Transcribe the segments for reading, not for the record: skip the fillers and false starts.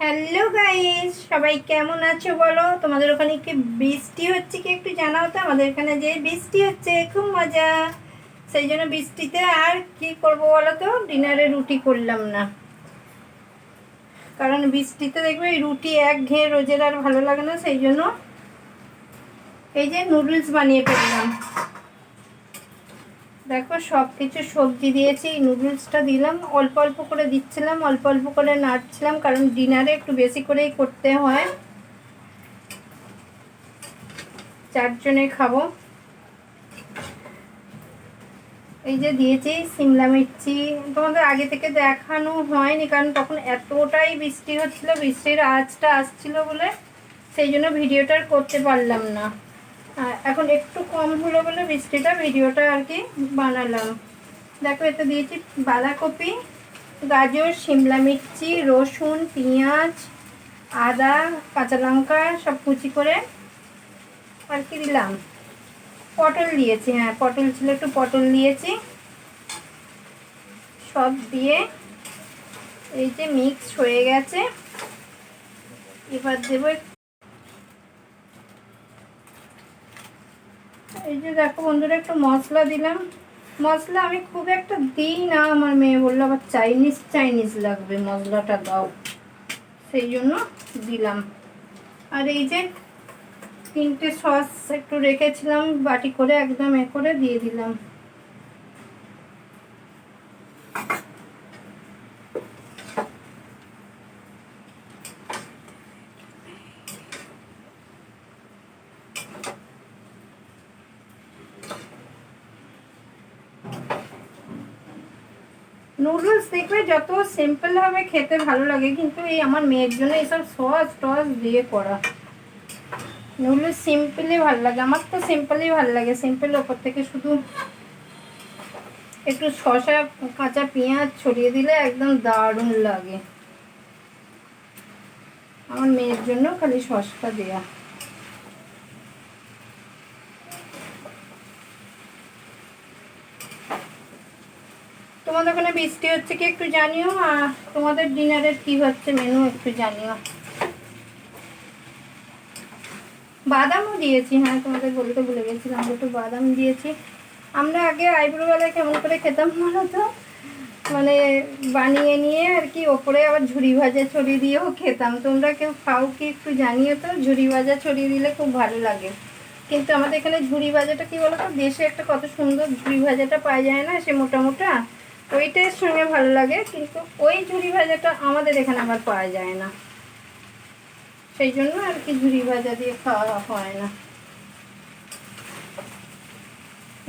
Hello guys, সবাই কেমন আছো বলো? তোমাদের ওখানে কি বৃষ্টি হচ্ছে কি একটু জানাও তো। আমাদের এখানে যে বৃষ্টি হচ্ছে খুব মজা। সেই জন্য বৃষ্টিতে আর কি করব বলো তো, ডিনারে রুটি করলাম না। কারণ বৃষ্টিতে দেখবে এই রুটি একঘেয়ে রোজের আর ভালো লাগে না, সেই জন্য এই যে নুডলস বানিয়ে ফেললাম। দেখো সব কিছু সবজি দিয়েছি, নুডলসটা দিলাম, অল্প অল্প করে দিচ্ছিলাম, অল্প অল্প করে নাড়ছিলাম, কারণ ডিনারে একটু বেশি করেই করতে হয়, 4 জনে খাবো। এই যে দিয়েছি সিমলা মির্চি, তোমাদের আগে থেকে দেখানো হয়নি কারণ তখন এতটাই বৃষ্টি হচ্ছিল, বৃষ্টির আওয়াজটা আসছিল বলে সেই জন্য ভিডিওটা করতে পারলাম না। এখন একটু কম হলো বলে বৃষ্টিটা ভিডিওটা আর কি বানালাম। দেখো এতে দিয়েছি বাঁধাকপি, গাজর, সিমলা মির্চি, রসুন, পেঁয়াজ, আদা, কাঁচা লঙ্কা সব কুচি করে আর কি দিলাম। পটল দিয়েছি, হ্যাঁ পটল ছিল, একটু পটল দিয়েছি। সব দিয়ে এই যে মিক্স হয়ে গেছে। এবার দেবো এই যে দেখো বন্ধুরা একটু মশলা দিলাম। মশলা আমি খুব একটা দিই না, আমার মেয়ে বললো আবার চাইনিজ চাইনিজ লাগবে, মশলাটা দাও, সেই জন্য দিলাম। আর এই যে 3টে সস একটু রেখেছিলাম বাটি করে, একদম এ করে দিয়ে দিলাম। নুডলস দেখবে যত সিম্পল হবে খেতে ভালো লাগে, কিন্তু এই আমার মেয়ের জন্য এইসব সস টস দিয়ে করা। নুডলস সিম্পলই ভালো লাগে, আমার তো সিম্পলই ভালো লাগে। সিম্পল ওপর থেকে শুধু একটু শসা, কাঁচা পেঁয়াজ ছড়িয়ে দিলে একদম দারুণ লাগে। আমার মেয়ের জন্য খালি সসটা দেয়া। তোমাদের ওখানে বৃষ্টি হচ্ছে কি একটু জানিও, আর তোমাদের ডিনারের কি হচ্ছে মেনু একটু জানিও। বাদামও দিয়েছি, হ্যাঁ তোমাদের বলতে ভুলে গেছিলাম, একটু বাদাম দিয়েছি। আমরা আগে আইবুড়োবেলায় কেমন করে খেতাম বলো তো, মানে বানিয়ে নিয়ে আর কি ওপরে আবার ঝুরি ভাজা ছড়িয়ে দিয়েও খেতাম। তোমরা কেউ খাও কি একটু জানিও তো, ঝুরি ভাজা ছড়িয়ে দিলে খুব ভালো লাগে। কিন্তু আমাদের এখানে ঝুরি ভাজাটা কি বলো তো, দেশে একটা কত সুন্দর ঝুরি ভাজাটা পাওয়া যায় না, সে মোটা মোটা, ওইটার সঙ্গে ভালো লাগে, কিন্তু ওই ঝুরি ভাজাটা আমাদের এখানে আবার পাওয়া যায় না, সেই জন্য আর কি ঝুরি ভাজা দিয়ে খাওয়া হয় না।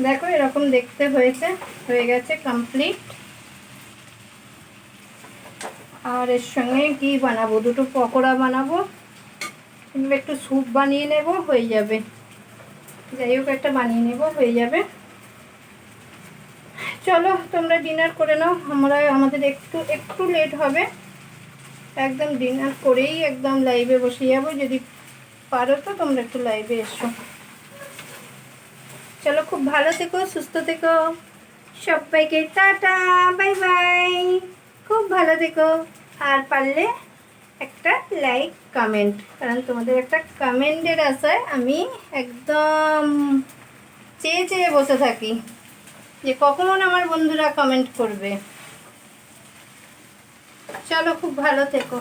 দেখো এরকম দেখতে হয়েছে, হয়ে গেছে কমপ্লিট। আর এর সঙ্গে কি বানাবো, দুটো পকোড়া বানাবো, কিংবা একটু স্যুপ বানিয়ে নেব, হয়ে যাবে। যাই হোক একটা বানিয়ে নেব, হয়ে যাবে। চলো তোমরা ডিনার করে নাও, আমাদের একটু একটু লেট হবে। একদম ডিনার করেই একদম লাইভে বসে যাবো, যদি পারো তো তোমরা একটু লাইভে এসো। চলো খুব ভালো থেকো, সুস্থ থেকো, সবাইকে টাটা, বাই বাই, খুব ভালো থেকো। আর পারলে একটা লাইক কমেন্ট, কারণ তোমাদের একটা কমেন্টের আশায় আমি একদম চেয়ে চেয়ে বসে থাকি যে কখন আমার বন্ধুরা কমেন্ট করবে। চলো খুব ভালো থেকো।